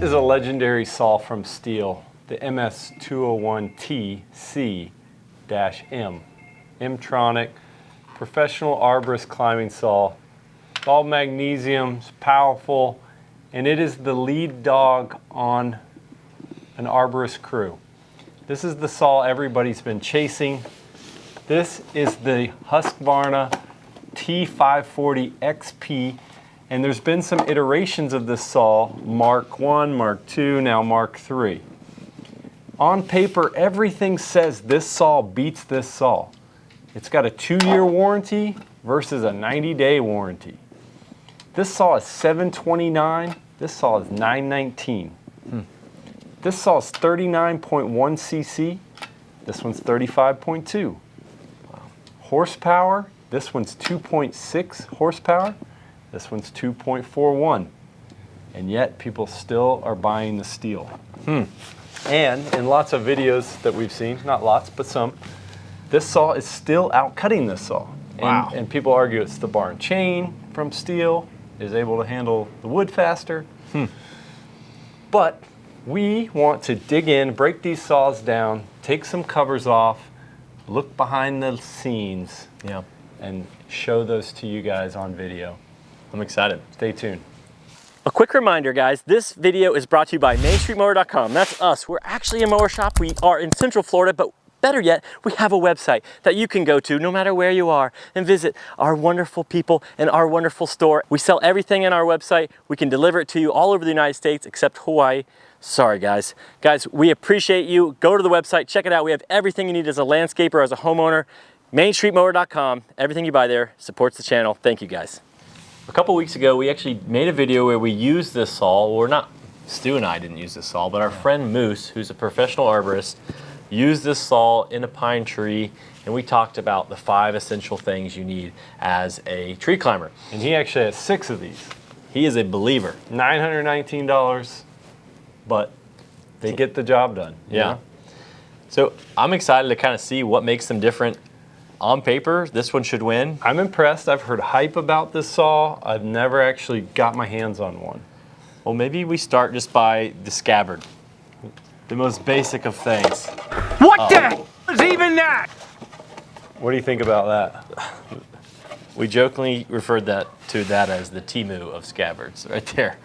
is a legendary saw from Stihl, the MS201T-C-M. M-Tronic, professional arborist climbing saw. It's all magnesium, it's powerful, and it is the lead dog on an arborist crew. This is the saw everybody's been chasing. This is the Husqvarna T540 XP, and there's been some iterations of this saw, Mark 1, Mark 2, now Mark 3. On paper, everything says this saw beats this saw. It's got a 2-year warranty versus a 90-day warranty. This saw is $729, this saw is $919. This saw is 39.1 cc, this one's 35.2. Wow. Horsepower, this one's 2.6 horsepower, this one's 2.41. And yet people still are buying the Stihl. And in lots of videos that we've seen, not lots, but some, this saw is still outcutting this saw. Wow. And people argue it's the bar and chain from Stihl, is able to handle the wood faster. But we want to dig in, break these saws down, take some covers off, look behind the scenes, and show those to you guys on video. I'm excited. Stay tuned. A quick reminder, guys, this video is brought to you by MainStreetMower.com. That's us. We're actually a mower shop. We are in Central Florida, but better yet, we have a website that you can go to no matter where you are and visit our wonderful people and our wonderful store. We sell everything in our website. We can deliver it to you all over the United States except Hawaii. Sorry, guys. Guys, we appreciate you. Go to the website, check it out. We have everything you need as a landscaper, as a homeowner. MainStreetMower.com. Everything you buy there supports the channel. Thank you, guys. A couple weeks ago, we actually made a video where we used this saw. Well, not Stu and I didn't use this saw, but our friend Moose, who's a professional arborist, used this saw in a pine tree, and we talked about the 5 essential things you need as a tree climber. And he actually has 6 of these. He is a believer. $919, but they get the job done. Yeah. So I'm excited to kind of see what makes them different. On paper, this one should win. I'm impressed. I've heard hype about this saw. I've never actually got my hands on one. Well, maybe we start just by the scabbard. The most basic of things. What the hell is even that? What do you think about that? We jokingly referred to that as the Timu of scabbards, right there.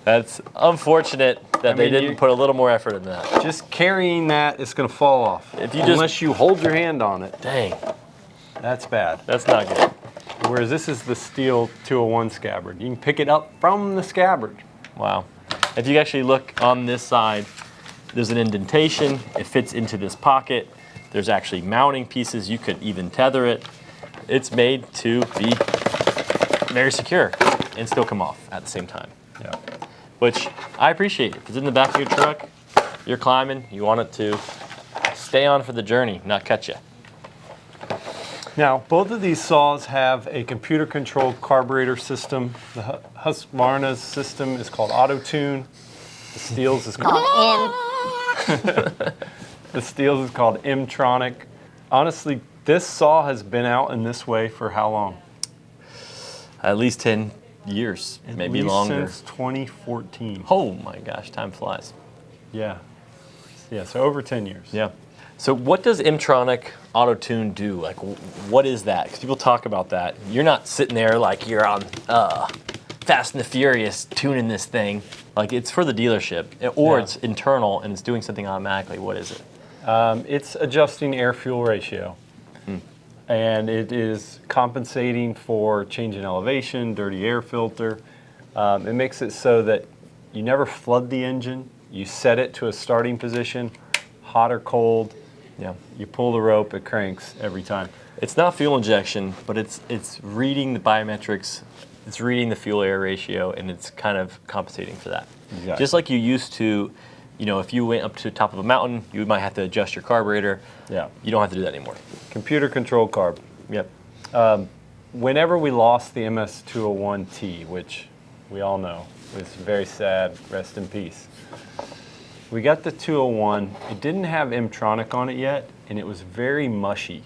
That's unfortunate that they didn't put a little more effort in that. Just carrying that, it's going to fall off. If you Unless you hold your hand on it. Dang. That's bad. That's not good. Whereas this is the Stihl 201 scabbard. You can pick it up from the scabbard. Wow. If you actually look on this side, there's an indentation. It fits into this pocket. There's actually mounting pieces. You could even tether it. It's made to be very secure and still come off at the same time. Yeah. Which I appreciate. If it's in the back of your truck, you're climbing, you want it to stay on for the journey, not cut you. Now, both of these saws have a computer-controlled carburetor system. The Husqvarna's system is called AutoTune. The Stihl's is called The Stihl's is called M-Tronic. Honestly, this saw has been out in this way for how long? At least 10 years, maybe longer. Since 2014. Oh my gosh, time flies. Yeah. Yeah, so over 10 years. Yeah. So what does M-Tronic AutoTune do? Like, what is that? Because people talk about that. You're not sitting there like you're on Fast and the Furious tuning this thing. Like, it's for the dealership, or it's internal and it's doing something automatically. What is it? It's adjusting air-fuel ratio. And it is compensating for change in elevation, dirty air filter. It makes it so that you never flood the engine. You set it to a starting position, hot or cold. Yeah. You pull the rope, it cranks every time. It's not fuel injection, but it's reading the biometrics, it's reading the fuel-air ratio, and it's kind of compensating for that. Exactly. Just like you used to, you know, if you went up to the top of a mountain, you might have to adjust your carburetor. Yeah. You don't have to do that anymore. Computer-controlled carb. Yep. Whenever we lost the MS201T, which we all know was very sad, rest in peace. We got the 201, it didn't have M-Tronic on it yet, and it was very mushy.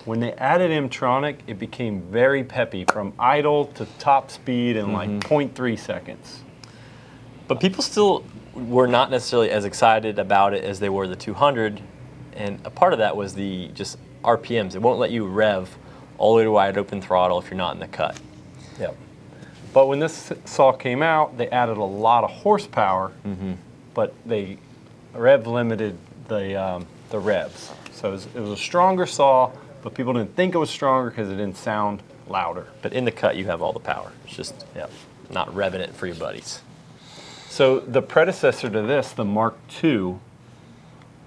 When they added M-Tronic, it became very peppy from idle to top speed in like 0.3 seconds. But people still were not necessarily as excited about it as they were the 200, and a part of that was the just RPMs. It won't let you rev all the way to wide open throttle if you're not in the cut. Yep. But when this saw came out, they added a lot of horsepower, but they rev limited the revs. So it was a stronger saw, but people didn't think it was stronger because it didn't sound louder. But in the cut, you have all the power. It's just not revving it for your buddies. So the predecessor to this, the Mark II,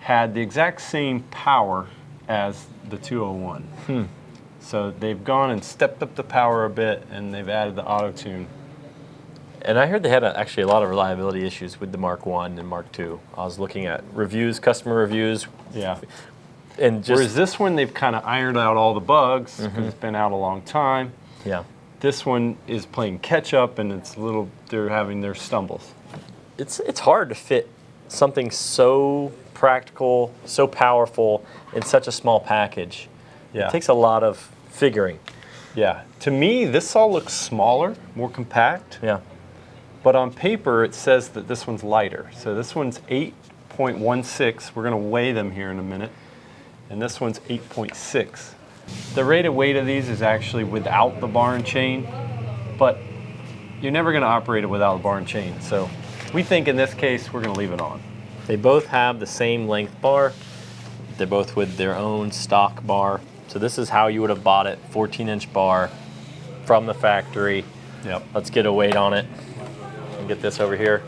had the exact same power as the 201. So they've gone and stepped up the power a bit, and they've added the AutoTune. And I heard they had actually a lot of reliability issues with the Mark I and Mark II. I was looking at reviews, customer reviews. Yeah. And just, whereas this one, they've kind of ironed out all the bugs because it's been out a long time. Yeah. This one is playing catch up, and they're having their stumbles. It's hard to fit something so practical, so powerful in such a small package. Yeah. It takes a lot of figuring. Yeah. To me, this saw looks smaller, more compact. Yeah. But on paper, it says that this one's lighter. So this one's 8.16. We're going to weigh them here in a minute. And this one's 8.6. The rated weight of these is actually without the bar and chain, but you're never going to operate it without the bar and chain. So we think in this case, we're going to leave it on. They both have the same length bar. They're both with their own stock bar. So this is how you would have bought it, 14-inch bar from the factory. Yep. Let's get a weight on it. And get this over here.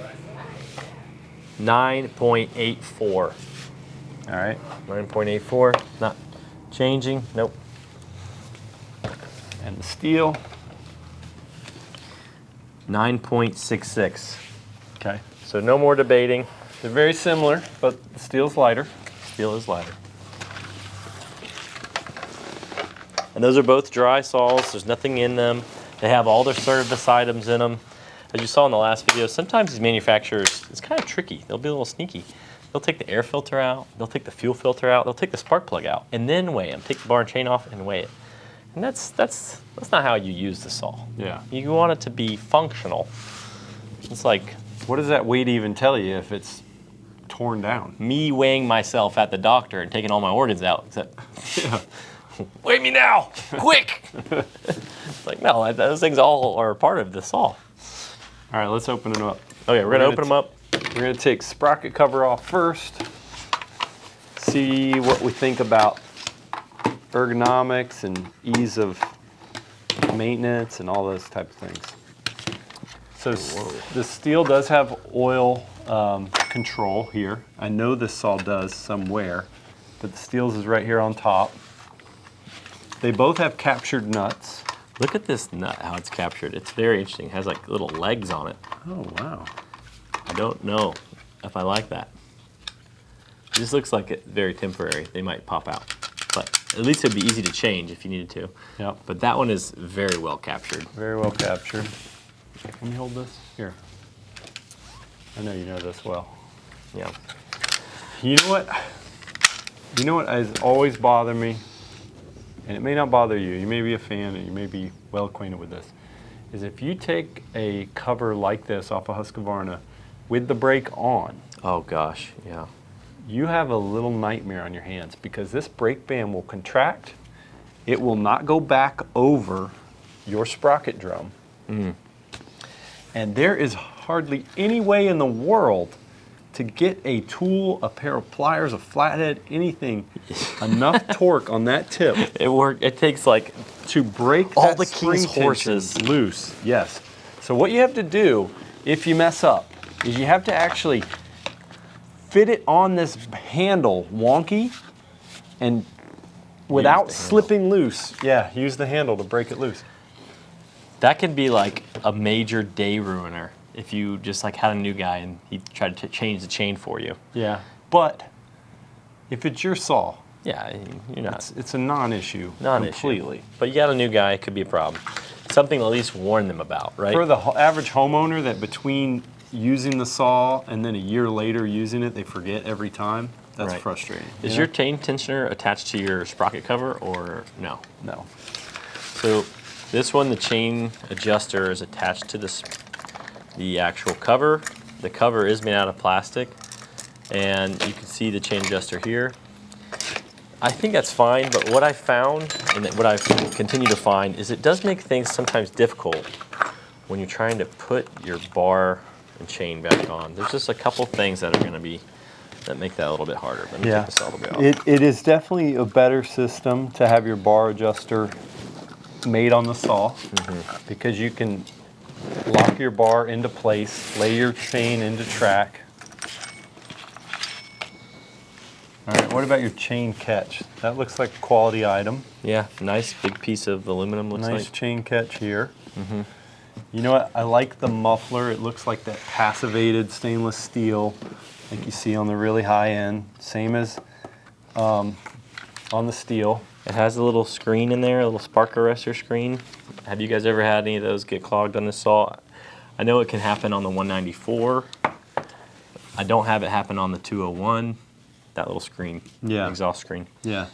9.84. All right. 9.84. Not changing. Nope. And the steel. 9.66. Okay. So no more debating. They're very similar, but the steel's lighter. Steel is lighter. And those are both dry saws. There's nothing in them. They have all their service items in them. As you saw in the last video, sometimes these manufacturers, it's kind of tricky. They'll be a little sneaky. They'll take the air filter out. They'll take the fuel filter out. They'll take the spark plug out and then weigh them. Take the bar and chain off and weigh it. And that's not how you use the saw. Yeah. You want it to be functional. It's like What does that weight even tell you if it's torn down? me weighing myself at the doctor and taking all my organs out. Except, Yeah. weigh me now, quick! It's like, no, those things all are part of the saw. All right, let's open them up. Okay, we're gonna open them up. We're gonna take sprocket cover off first. See what we think about ergonomics and ease of maintenance and all those type of things. So the steel does have oil control here. I know this saw does somewhere, but the steel's is right here on top. They both have captured nuts. Look at this nut, how it's captured. It's very interesting. It has like little legs on it. Oh, wow. I don't know if I like that. This looks like it's very temporary. They might pop out. But at least it'd be easy to change if you needed to. Yep. But that one is very well captured. Very well captured. Let me hold this. Here. I know you know this well. Yeah. You know what? You know what has always bothered me? And it may not bother you. You may be a fan and you may be well acquainted with this. Is if you take a cover like this off a Husqvarna with the brake on, Oh gosh, yeah. you have a little nightmare on your hands because this brake band will contract. It will not go back over your sprocket drum. And there is hardly any way in the world to get a tool, a pair of pliers, a flathead, anything, enough torque on that tip It takes like to break all that the spring king's tension horses. loose. Yes. So what you have to do if you mess up is you have to actually fit it on this handle wonky and without the handle. slipping loose. Yeah, use the handle to break it loose. That could be like a major day ruiner if you just like had a new guy and he tried to change the chain for you. Yeah. But if it's your saw, Yeah, you're not. it's a non-issue Non-issue. completely. But you got a new guy, it could be a problem. Something to at least warn them about, right? For the average homeowner that between using the saw and then a year later using it, they forget every time, that's Right. frustrating. Is you your know? chain tensioner attached to your sprocket cover or no? No. So this one, the chain adjuster is attached to the actual cover. The cover is made out of plastic, and you can see the chain adjuster here. I think that's fine, but what I found, and what I've continued to find, is it does make things sometimes difficult when you're trying to put your bar and chain back on. There's just a couple things that are going to be, that make that a little bit harder. Let me take this all the way off. It is definitely a better system to have your bar adjuster made on the saw, because you can lock your bar into place, lay your chain into track. All right, what about your chain catch? That looks like a quality item. Yeah, nice big piece of aluminum, looks Nice like. chain catch here. You know what? I like the muffler. It looks like that passivated stainless steel like you see on the really high end. Same as on the steel. It has a little screen in there, a little spark arrestor screen. Have you guys ever had any of those get clogged on this saw? I know it can happen on the 194. I don't have it happen on the 201. That little screen, exhaust screen. Yeah.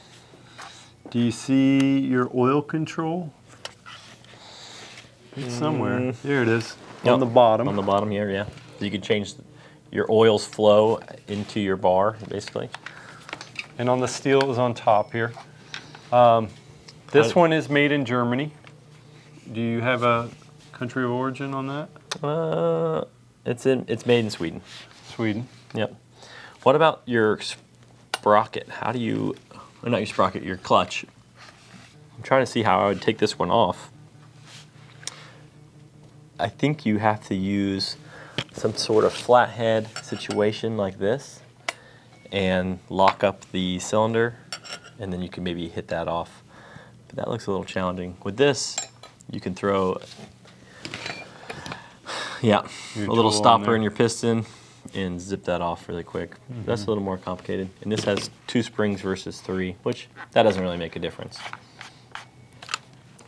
Do you see your oil control? It's somewhere. There it is. On the bottom. On the bottom here, yeah. You can change your oil's flow into your bar, basically. And on the steel is on top here. This one is made in Germany. Do you have a country of origin on that? It's made in Sweden. Sweden. Yep. What about your sprocket? How do you, or not your sprocket, your clutch? I'm trying to see how I would take this one off. I think you have to use some sort of flathead situation like this and lock up the cylinder, and then you can maybe hit that off. But that looks a little challenging. With this, you can throw, a little stopper in your piston and zip that off really quick. That's a little more complicated. And this has 2 springs versus 3, which that doesn't really make a difference.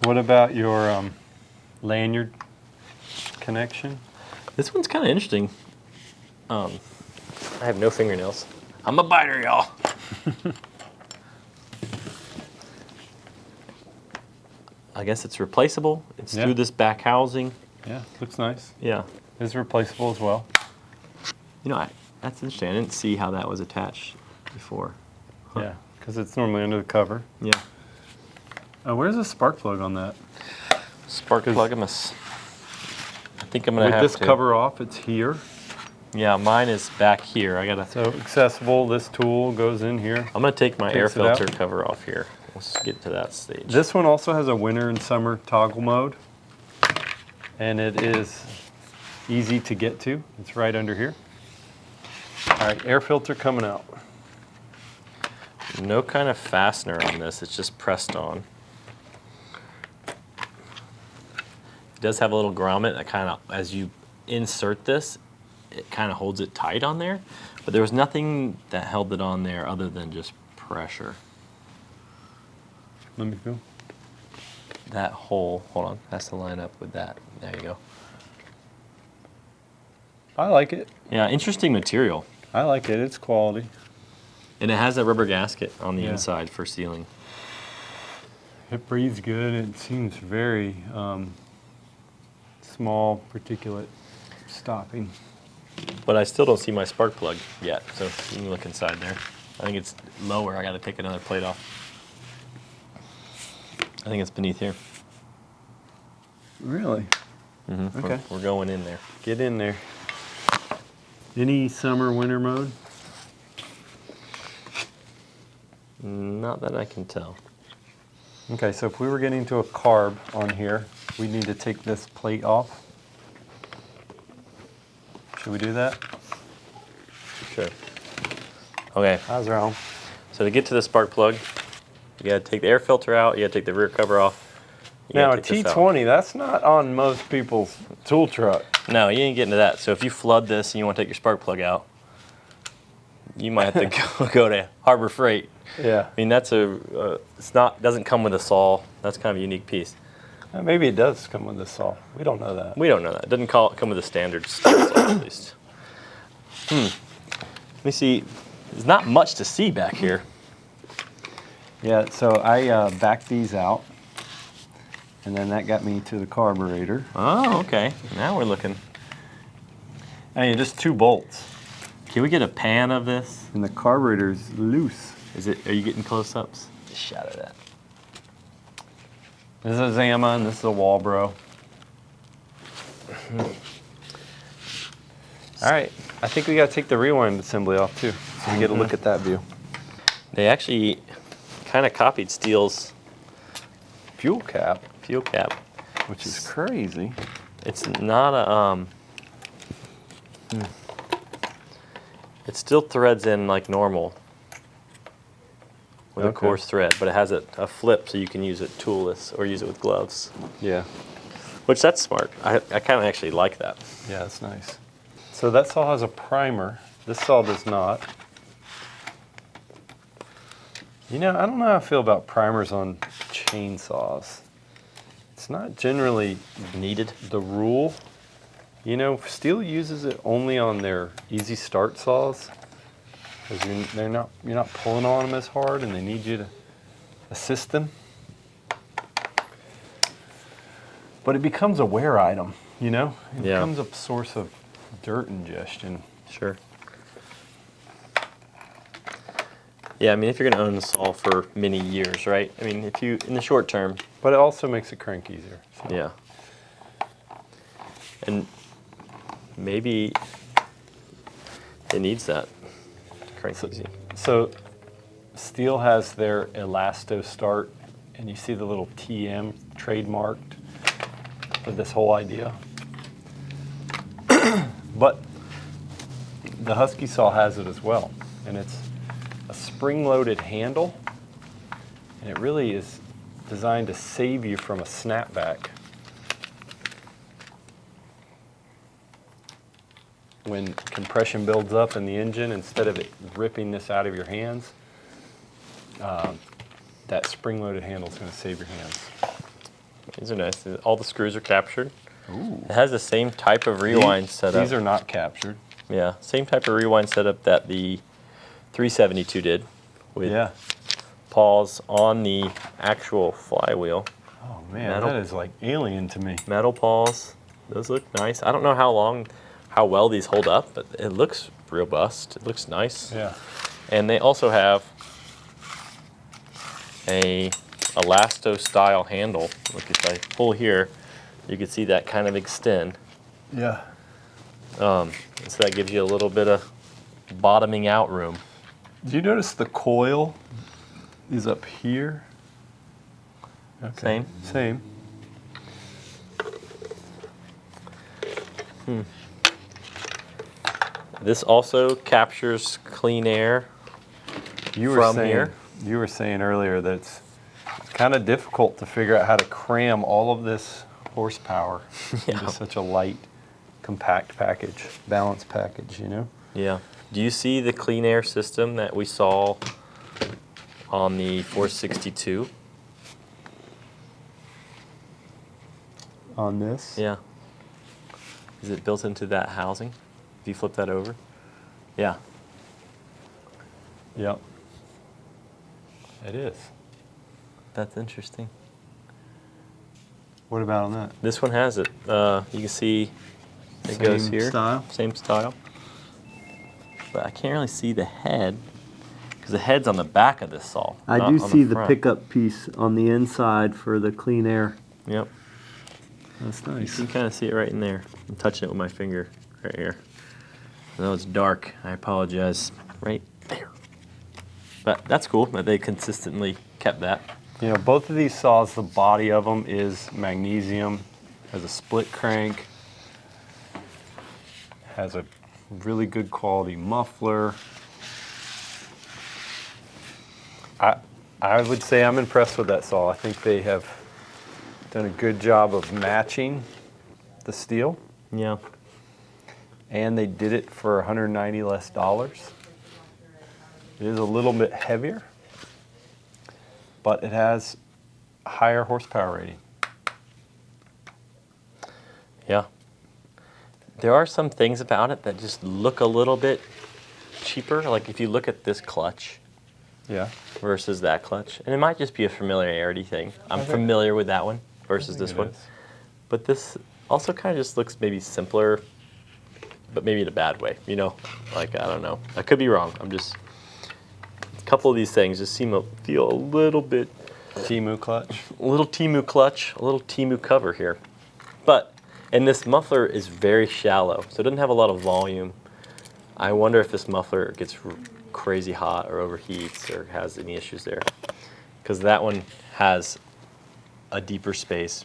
What about your lanyard connection? This one's kind of interesting. I have no fingernails. I'm a biter, y'all. I guess it's replaceable. It's through this back housing. Yeah, looks nice. Yeah. It's replaceable as well. You know, that's interesting. I didn't see how that was attached before. Yeah, because it's normally under the cover. Yeah. Where's the spark plug on that? Spark plug, I think I'm gonna have With this to. cover off, it's here. Yeah, mine is back here. I gotta. So accessible, this tool goes in here. I'm gonna take my air Takes it out. filter cover off here. Let's get to that stage. This one also has a winter and summer toggle mode, and it is easy to get to. It's right under here. All right, air filter coming out. No kind of fastener on this. It's just pressed on. It does have a little grommet that kind of, as you insert this, it kind of holds it tight on there. But there was nothing that held it on there other than just pressure. Let me feel. That hole, hold on, has to line up with that. There you go. I like it. Yeah, interesting material. I like it. It's quality. And it has a rubber gasket on the Yeah. inside for sealing. It breathes good. It seems very small particulate stopping. But I still don't see my spark plug yet, so you can look inside there. I think it's lower. I got to take another plate off. I think it's beneath here. Really? Okay. We're going in there. Get in there. Any summer, winter mode? Not that I can tell. Okay, so if we were getting to a carb on here, we need to take this plate off. Should we do that? Sure. Okay, I was wrong. so to get to the spark plug, you got to take the air filter out. You got to take the rear cover off. You Now, a gotta take this out. T20, that's not on most people's tool truck. No, you ain't getting to that. So if you flood this and you want to take your spark plug out, you might have to go to Harbor Freight. Yeah. I mean, that's doesn't come with a saw. That's kind of a unique piece. Maybe it does come with this saw. We don't know that. We don't know that. It doesn't come with a standard saw, at least. Let me see. There's not much to see back here. Yeah, so I backed these out, and then that got me to the carburetor. Oh, okay. Now we're looking. I mean, just 2 bolts. Can we get a pan of this? And the carburetor's loose. Are you getting close-ups? Just shadow that. This is a Zama and this is a Walbro. All right, I think we gotta take the rewind assembly off too, so we get a look at that view. They actually kind of copied Stihl's Fuel cap, which is crazy. It's not a, it still threads in like normal with a coarse thread, but it has a flip so you can use it toolless or use it with gloves. Yeah. Which that's smart. I kind of actually like that. Yeah, that's nice. So that saw has a primer. This saw does not. You know, I don't know how I feel about primers on chainsaws. It's not generally Needed. the rule. You know, Stihl uses it only on their easy start saws because you're not pulling on them as hard, and they need you to assist them. But it becomes a wear item, you know? It becomes a source of dirt ingestion. Sure. Yeah, I mean, if you're going to own the saw for many years, right? I mean, if you, in the short term. But it also makes it crank easier. So. Yeah. And maybe it needs that to crank easy. So Stihl has their Elasto Start, and you see the little TM trademarked for this whole idea. But the Husky saw has it as well, and it's a spring-loaded handle, and it really is designed to save you from a snapback. When compression builds up in the engine, instead of it ripping this out of your hands, that spring-loaded handle is going to save your hands. These are nice. All the screws are captured. Ooh. It has the same type of rewind setup. These are not captured. Yeah, same type of rewind setup that the 372 did, with paws on the actual flywheel. Oh man, that is like alien to me. Metal paws. Those look nice. I don't know how well these hold up, but it looks robust. It looks nice. Yeah. And they also have a Elasto style handle. Look, if I pull here, you can see that kind of extend. Yeah. So that gives you a little bit of bottoming out room. Do you notice the coil is up here? Okay. Same. This also captures clean air from here. You were saying earlier that it's kind of difficult to figure out how to cram all of this horsepower into such a light, compact package, balanced package, you know? Yeah. Do you see the clean air system that we saw on the 462? On this? Yeah. Is it built into that housing? If you flip that over? Yeah. Yep. It is. That's interesting. What about on that? This one has it. You can see it goes here. Style? Same style. But I can't really see the head because the head's on the back of this saw. I do see the pickup piece on the inside for the clean air. Yep. That's You nice. can kind of see it right in there. I'm touching it with my finger right here. I know it's dark. I apologize. Right there. But that's cool that they consistently kept that. You know, both of these saws, the body of them is magnesium, has a split crank, has a really good quality muffler. I would say I'm impressed with that saw. I think they have done a good job of matching the Stihl, Yeah. and they did it for $190 less. It is a little bit heavier, but it has a higher horsepower rating. Yeah. There are some things about it that just look a little bit cheaper. Like if you look at this clutch Yeah. versus that clutch, and it might just be a familiarity thing. I'm familiar with that one versus this one. But this also kind of just looks maybe simpler but maybe in a bad way, you know? Like, I don't know. I could be wrong. I'm just, a couple of these things just feel a little bit. Temu clutch. A little Temu clutch, a little Temu cover here. But, and this muffler is very shallow, so it doesn't have a lot of volume. I wonder if this muffler gets crazy hot or overheats or has any issues there. Because that one has a deeper space.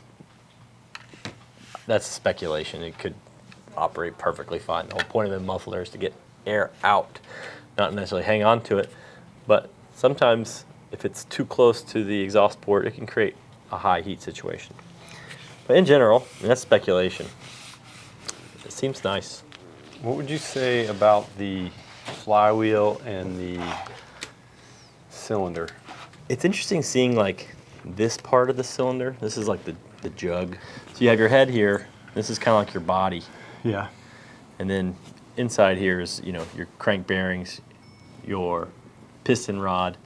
That's speculation. It could operate perfectly fine. The whole point of the muffler is to get air out, not necessarily hang on to it. But sometimes if it's too close to the exhaust port, it can create a high heat situation. But in general, and that's speculation, it seems nice. What would you say about the flywheel and the cylinder? It's interesting seeing like this part of the cylinder. This is like the jug. So you have your head here. This is kind of like your body. Yeah. And then inside here is, you know, your crank bearings, your piston rod.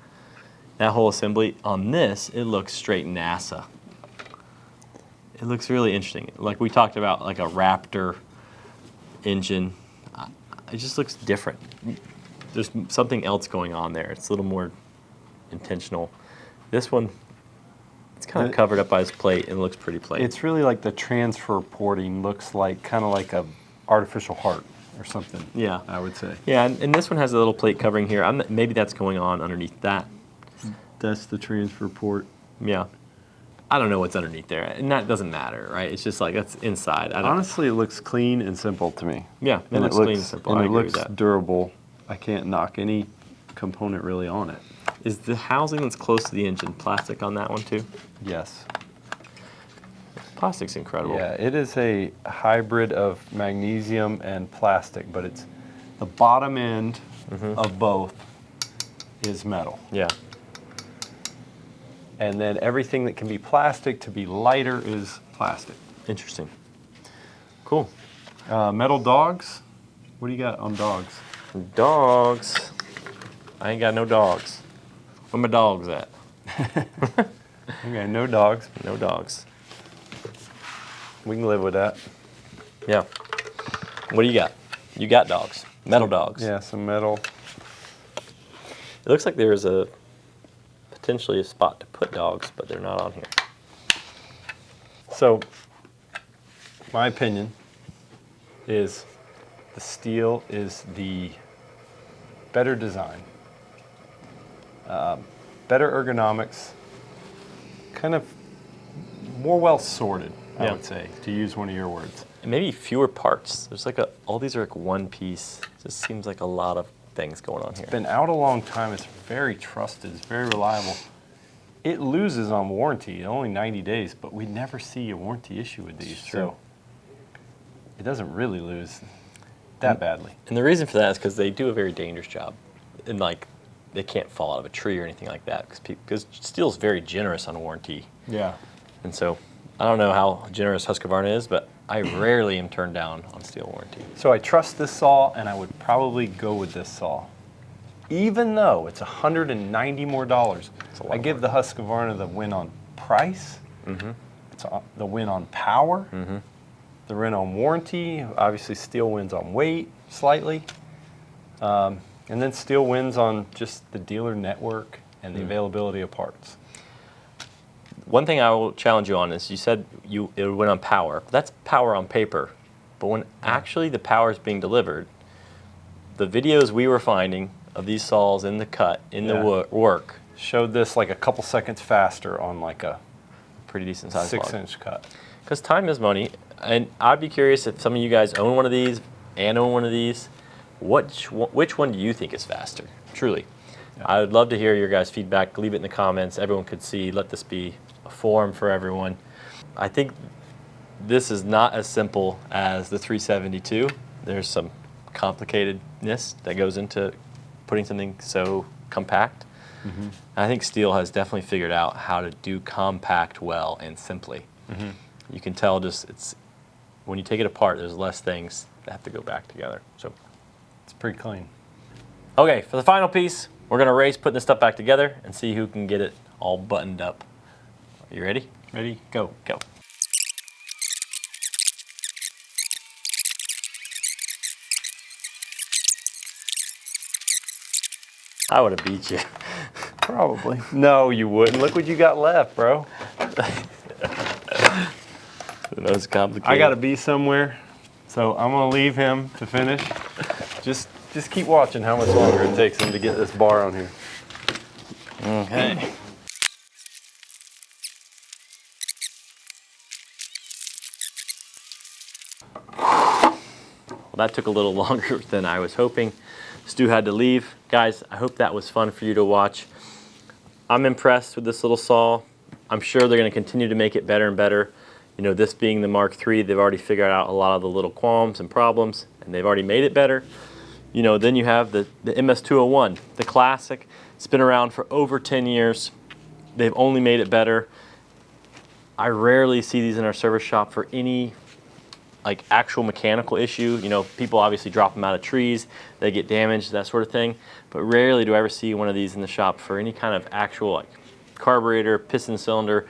That whole assembly. On this, it looks straight NASA. It looks really interesting. Like we talked about, like a Raptor engine. It just looks different. There's something else going on there. It's a little more intentional. This one, it's kind of covered up by this plate and it looks pretty plain. It's really like the transfer porting looks like kind of like a artificial heart or something. Yeah, I would say. Yeah, and this one has a little plate covering here. Maybe that's going on underneath that. That's the transfer port. Yeah. I don't know what's underneath there, and that doesn't matter, right? It's just like that's inside. Honestly, it looks clean and simple to me. Yeah, it looks clean and simple. And I it agree looks with that. durable. I can't knock any component really on it. Is the housing that's close to the engine plastic on that one too? Yes. Plastic's incredible. Yeah, it is a hybrid of magnesium and plastic, but it's the bottom end of both is metal. Yeah. And then everything that can be plastic to be lighter is plastic. Interesting. Cool. Metal dogs. What do you got on dogs? Dogs. I ain't got no dogs. Where my dogs at? Okay, no dogs. No dogs. We can live with that. Yeah. What do you got? You got dogs. Metal dogs. Yeah, some metal. It looks like there's potentially a spot to put dogs, but they're not on here. So, my opinion is the Stihl is the better design, better ergonomics, kind of more well sorted, I Yeah. would say, to use one of your words. And maybe fewer parts. There's like all these are like one piece. It just seems like a lot of things going on here. Been out a long time. It's very trusted. It's very reliable. It loses on warranty, only 90 days, but we never see a warranty issue with these. True. So it doesn't really lose that badly. And the reason for that is because they do a very dangerous job. And like, they can't fall out of a tree or anything like that because Stihl's very generous on warranty. Yeah. And so I don't know how generous Husqvarna is, but I rarely am turned down on Stihl warranty. So I trust this saw, and I would probably go with this saw. Even though it's $190 more, I give the Husqvarna the win on price, it's the win on power, the win on warranty. Obviously, Stihl wins on weight slightly, and then Stihl wins on just the dealer network and the availability of parts. One thing I will challenge you on is you said it would win on power. That's power on paper. But when actually the power is being delivered, the videos we were finding of these saws in the cut, in the work, Showed this like a couple seconds faster on like a pretty decent size log. 6-inch cut. Because time is money. And I'd be curious if some of you guys own one of these and own one of these, which one do you think is faster? Truly. Yeah. I would love to hear your guys' feedback. Leave it in the comments. Everyone could see. Let this be a forum for everyone. I think this is not as simple as the 372. There's some complicatedness that goes into putting something so compact. I think Stihl has definitely figured out how to do compact well and simply. You can tell just when you take it apart, there's less things that have to go back together. So It's pretty clean. okay, for the final piece, we're gonna race putting this stuff back together and see who can get it all buttoned up. Are you ready? Ready? Go. Go. I would have beat you. Probably. No, you wouldn't. Look what you got left, bro. That was complicated. I gotta be somewhere, so I'm gonna leave him to finish. Just keep watching how much longer it takes him to get this bar on here. Okay. Well, that took a little longer than I was hoping. Stu had to leave. Guys, I hope that was fun for you to watch. I'm impressed with this little saw. I'm sure they're gonna continue to make it better and better. You know, this being the Mark III, they've already figured out a lot of the little qualms and problems, and they've already made it better. You know, then you have the MS201, the classic. It's been around for over 10 years. They've only made it better. I rarely see these in our service shop for any like actual mechanical issue. You know, people obviously drop them out of trees, they get damaged, that sort of thing. But rarely do I ever see one of these in the shop for any kind of actual like carburetor, piston cylinder,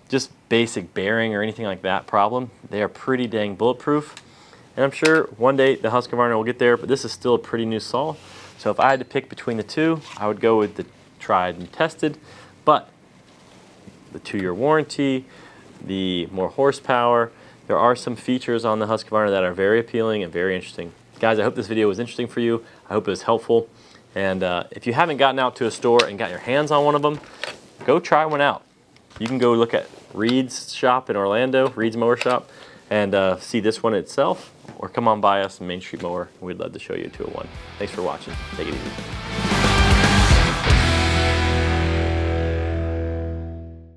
just basic bearing or anything like that problem. They are pretty dang bulletproof. And I'm sure one day the Husqvarna will get there, but this is still a pretty new saw. So if I had to pick between the two, I would go with the tried and tested, but the 2-year warranty, the more horsepower, there are some features on the Husqvarna that are very appealing and very interesting. Guys, I hope this video was interesting for you. I hope it was helpful. And if you haven't gotten out to a store and got your hands on one of them, go try one out. You can go look at Reed's shop in Orlando, Reed's Mower Shop, and see this one itself, or come on by us in Main Street Mower. We'd love to show you a 201. Thanks for watching. Take it easy.